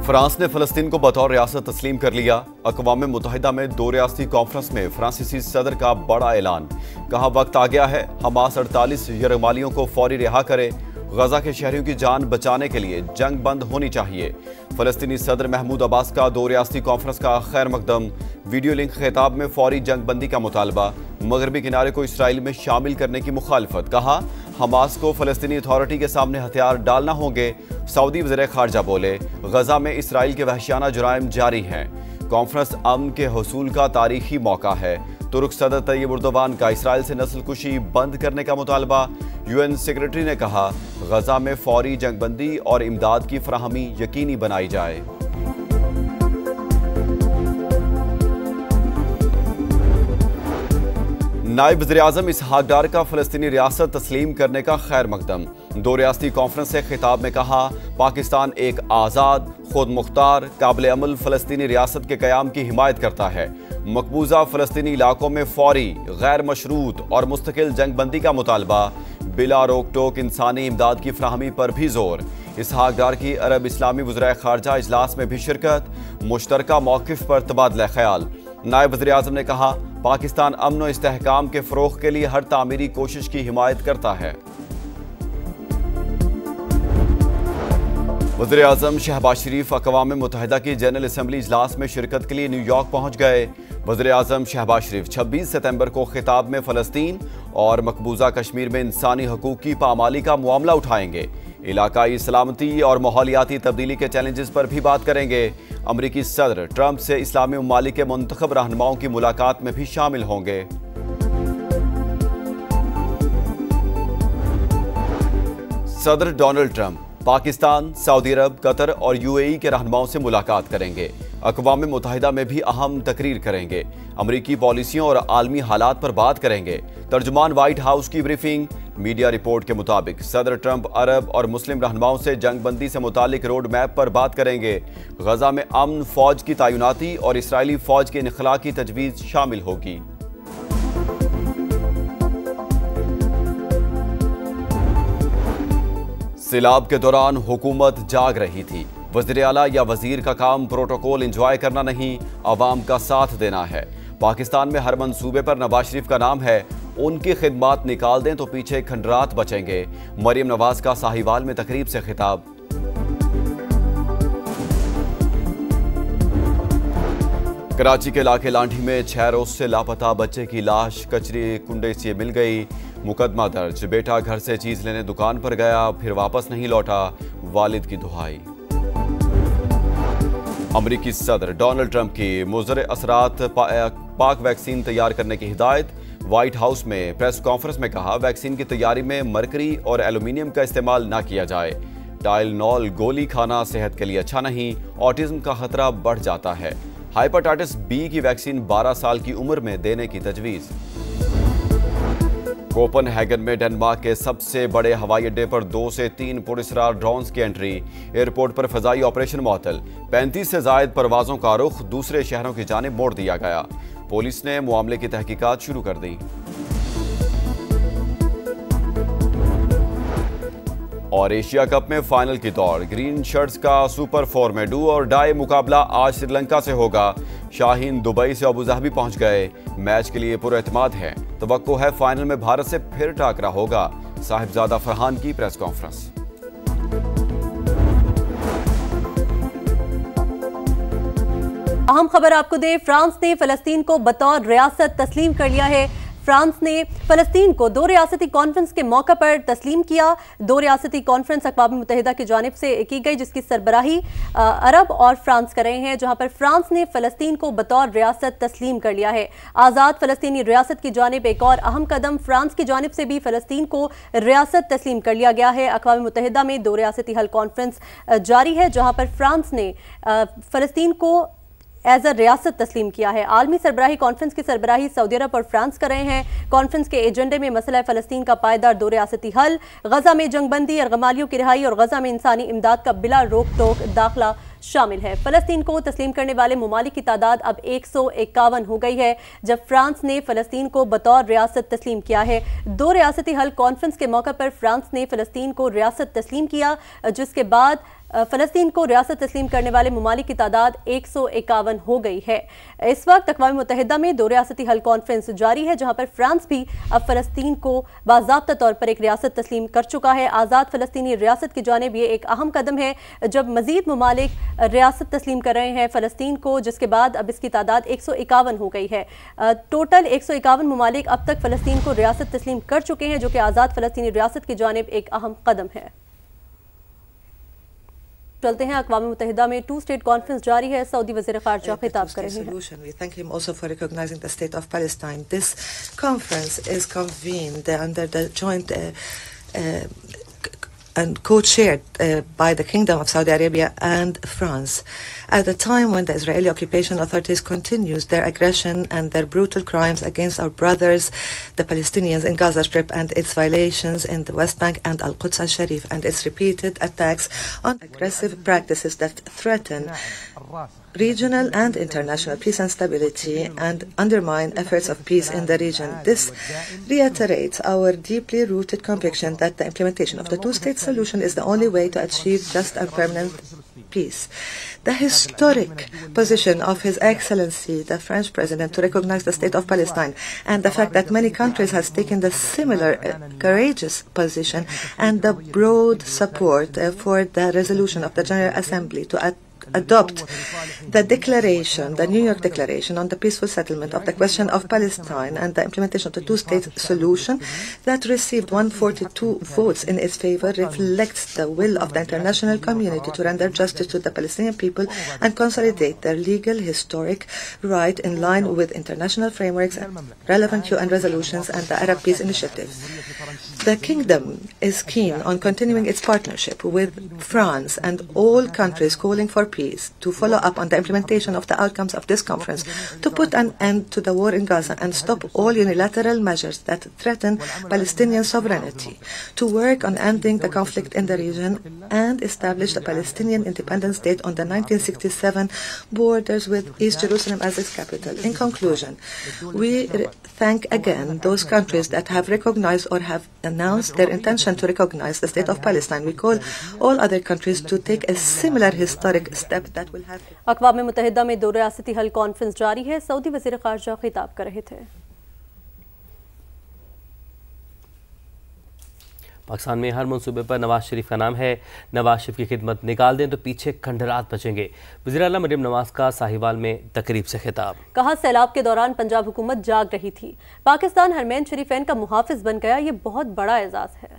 France نے فلسطین کو بطور ریاست تسلیم کر لیا۔ اقوام متحدہ میں 2 ریاستی کانفرنس میں فرانسیسی صدر کا بڑا اعلان۔ کہا وقت آ گیا ہے، حماس 48 یرغمالیوں کو فوری رہا کرے۔ غزہ کے شہریوں کی جان بچانے کے لیے جنگ بند ہونی چاہیے۔ فلسطینی صدر محمود عباس کا 2 ریاستی کانفرنس کا خیر مقدم۔ ویڈیو لنک خطاب میں فوری جنگ بندی کا مطالبہ۔ مغربی کنارے کو اسرائیل میں شامل کرنے کی مخالفت۔ کہا حماس کو فلسطینی اتھارٹی کے سامنے ہتھیار ڈالنا ہوں گے۔ سعودی وزیر خارجہ بولے غزہ میں اسرائیل کے وحشیانہ جرائم جاری ہیں۔ کانفرنس امن کے حصول کا تاریخی موقع ہے۔ ترک صدر طیب اردوان کا اسرائیل سے نسل کشی بند کرنے کا مطالبہ۔ UN سیکرٹری نے کہا غزہ میں فوری جنگ بندی اور امداد کی فراہمی یقینی بنائی جائے۔ نائب وزیر اعظم اسحاق ڈار کا فلسطینی ریاست تسلیم کرنے کا خیر مقدم۔ 2 ریاستی کانفرنس سے خطاب میں کہا پاکستان ایک آزاد، خود مختار، قابل عمل فلسطینی ریاست کے قیام کی حمایت کرتا ہے۔ مقبوضہ فلسطینی علاقوں میں فوری، غیر مشروط اور مستقل جنگ بندی کا مطالبہ۔ بلا روک ٹوک انسانی امداد کی فراہمی پر بھی زور۔ اسحاق ڈار کی عرب اسلامی وزرائے خارجہ اجلاس میں بھی شرکت۔ مشترکہ موقف پر تبادلہ خیال۔ نائب وزیر اعظم نے کہا پاکستان امن و استحکام کے فروغ کے لیے ہر تعمیری کوشش کی حمایت کرتا ہے۔ وزیر اعظم شہباز شریف اقوام متحدہ کی جنرل اسمبلی اجلاس میں شرکت کے لیے نیو یارک پہنچ گئے۔ وزیر اعظم شہباز شریف 26 ستمبر کو خطاب میں فلسطین اور مقبوضہ کشمیر میں انسانی حقوق کی پامالی کا معاملہ اٹھائیں گے۔ علاقائی سلامتی اور ماحولیاتی تبدیلی کے چیلنجز پر بھی بات کریں گے۔ امریکی صدر ٹرمپ سے اسلامی ممالک کے منتخب رہنماؤں کی ملاقات میں بھی شامل ہوں گے۔ صدر ڈونلڈ ٹرمپ پاکستان، سعودی عرب، قطر اور UAE کے رہنماؤں سے ملاقات کریں گے۔ اقوام متحدہ میں بھی اہم تقریر کریں گے۔ امریکی پالیسیوں اور عالمی حالات پر بات کریں گے۔ ترجمان وائٹ ہاؤس کی بریفنگ۔ میڈیا رپورٹ کے مطابق صدر ٹرمپ عرب اور مسلم رہنماؤں سے جنگ بندی سے متعلق روڈ میپ پر بات کریں گے۔ غزہ میں امن فوج کی تعیناتی اور اسرائیلی فوج کے انخلاء کی تجویز شامل ہوگی۔ سیلاب کے دوران حکومت جاگ رہی تھی۔ وزیر اعلیٰ یا وزیر کا کام پروٹوکول انجوائے کرنا نہیں، عوام کا ساتھ دینا ہے۔ پاکستان میں ہر منصوبے پر نواز شریف کا نام ہے، ان کی خدمات نکال دیں تو پیچھے کھنڈرات بچیں گے۔ مریم نواز کا ساہیوال میں تقریب سے خطاب۔ کراچی کے علاقے لانڈھی میں 6 روز سے لاپتہ بچے کی لاش کچرے کنڈے سے مل گئی۔ مقدمہ درج۔ بیٹا گھر سے چیز لینے دکان پر گیا، پھر واپس نہیں لوٹا، والد کی دہائی۔ امریکی صدر ڈونلڈ ٹرمپ کی مضر اثرات پاک ویکسین تیار کرنے کی ہدایت۔ وائٹ ہاؤس میں پریس کانفرنس میں کہا ویکسین کی تیاری میں مرکری اور ایلومینیم کا استعمال نہ کیا جائے۔ ٹائلنول گولی کھانا صحت کے لیے اچھا نہیں، آٹزم کا خطرہ بڑھ جاتا ہے۔ ہیپاٹائٹس B کی ویکسین 12 سال کی عمر میں دینے کی تجویز۔ کوپن ہیگن میں ڈنمارک کے سب سے بڑے ہوائی اڈے پر 2 سے 3 پراسرار ڈرونز کی انٹری۔ ایئرپورٹ پر فضائی آپریشن معطل۔ 35 سے زائد پروازوں کا رخ دوسرے شہروں کی جانب موڑ دیا گیا۔ پولیس نے معاملے کی تحقیقات شروع کر دی۔ اور ایشیا کپ میں فائنل کی دوڑ۔ گرین شرٹس کا سپر 4 میں ڈو اور ڈائی مقابلہ آج سری لنکا سے ہوگا۔ شاہین دبئی سے ابوظہبی پہنچ گئے۔ میچ کے لیے پر اعتماد ہے۔ توقع ہے فائنل میں بھارت سے پھر ٹاکرا ہوگا۔ صاحبزادہ فرحان کی پریس کانفرنس۔ اہم خبر آپ کو دے، فرانس نے فلسطین کو بطور ریاست تسلیم کر لیا ہے۔ فرانس نے فلسطین کو 2 ریاستی کانفرنس کے موقع پر تسلیم کیا۔ 2 ریاستی کانفرنس اقوام متحدہ کی جانب سے کی گئی، جس کی سربراہی عرب اور فرانس کر رہے ہیں، جہاں پر فرانس نے فلسطین کو بطور ریاست تسلیم کر لیا ہے۔ آزاد فلسطینی ریاست کی جانب ایک اور اہم قدم، فرانس کی جانب سے بھی فلسطین کو ریاست تسلیم کر لیا گیا ہے۔ اقوام متحدہ میں 2 ریاستی حل کانفرنس جاری ہے، جہاں پر فرانس نے فلسطین کو ایز اے ریاست تسلیم کیا ہے۔ عالمی سربراہی کانفرنس کی سربراہی سعودی عرب اور فرانس کر رہے ہیں۔ کانفرنس کے ایجنڈے میں مسئلہ فلسطین کا پائیدار 2 ریاستی حل، غزہ میں جنگ بندی، یرغمالیوں کی رہائی اور غزہ میں انسانی امداد کا بلا روک ٹوک داخلہ شامل ہے۔ فلسطین کو تسلیم کرنے والے ممالک کی تعداد اب 151 ہو گئی ہے، جب فرانس نے فلسطین کو بطور ریاست تسلیم کیا ہے۔ 2 ریاستی حل کانفرنس کے موقع پر فرانس نے فلسطین کو ریاست تسلیم کیا، جس کے بعد فلسطین کو ریاست تسلیم کرنے والے ممالک کی تعداد 151 ہو گئی ہے۔ اس وقت اقوام متحدہ میں 2 ریاستی حل کانفرنس جاری ہے، جہاں پر فرانس بھی اب فلسطین کو باضابطہ طور پر ایک ریاست تسلیم کر چکا ہے۔ آزاد فلسطینی ریاست کی جانب یہ ایک اہم قدم ہے جب مزید ممالک ریاست تسلیم کر رہے ہیں فلسطین کو، جس کے بعد اب اس کی تعداد 151 ہو گئی ہے۔ ٹوٹل 151 ممالک اب تک فلسطین کو ریاست تسلیم کر چکے ہیں، جو کہ آزاد فلسطینی ریاست کی جانب ایک اہم قدم ہے۔ چلتے ہیں، اقوام متحدہ میں 2 اسٹیٹ کانفرنس جاری ہے، سعودی وزیر خارجہ خطاب کر رہے ہیں۔ We thank him also for recognizing the state of Palestine. This conference is convened under the joint and co-chaired by the Kingdom of Saudi Arabia and France. At a time when the Israeli occupation authorities continues their aggression and their brutal crimes against our brothers, the Palestinians in Gaza Strip, and its violations in the West Bank and Al-Quds al-Sharif, and its repeated attacks on aggressive practices that threaten regional and international peace and stability and undermine efforts of peace in the region. This reiterates our deeply rooted conviction that the implementation of the two-state solution is the only way to achieve just and permanent peace. The historic position of His Excellency, the French President, to recognize the state of Palestine, and the fact that many countries has taken the similar courageous position, and the broad support for the resolution of the General Assembly to adopt the declaration, the New York Declaration on the peaceful settlement of the question of Palestine and the implementation of the two-state solution that received 142 votes in its favor reflects the will of the international community to render justice to the Palestinian people and consolidate their legal, historic right in line with international frameworks, relevant UN resolutions, and the Arab Peace Initiative. The Kingdom is keen on continuing its partnership with France and all countries calling for peace to follow up on the implementation of the outcomes of this conference, to put an end to the war in Gaza and stop all unilateral measures that threaten Palestinian sovereignty, to work on ending the conflict in the region and establish the Palestinian independent state on the 1967 borders with East Jerusalem as its capital. In conclusion, we thank again those countries that have recognized or have announced their intention to recognize the state of Palestine. We call all other countries to take a similar historic step that will have... اقوام متحدہ میں 2 ریاستی حل conference جاری ہے، سعودی وزیر خارجہ خطاب کر رہے تھے۔ پاکستان میں ہر منصوبے پر نواز شریف کا نام ہے، نواز شریف کی خدمت نکال دیں تو پیچھے کھنڈرات بچیں گے۔ وزیر اعلیٰ مریم نواز کا ساہیوال میں تقریب سے خطاب۔ کہا سیلاب کے دوران پنجاب حکومت جاگ رہی تھی، پاکستان حرمین شریفین کا محافظ بن گیا، یہ بہت بڑا اعزاز ہے۔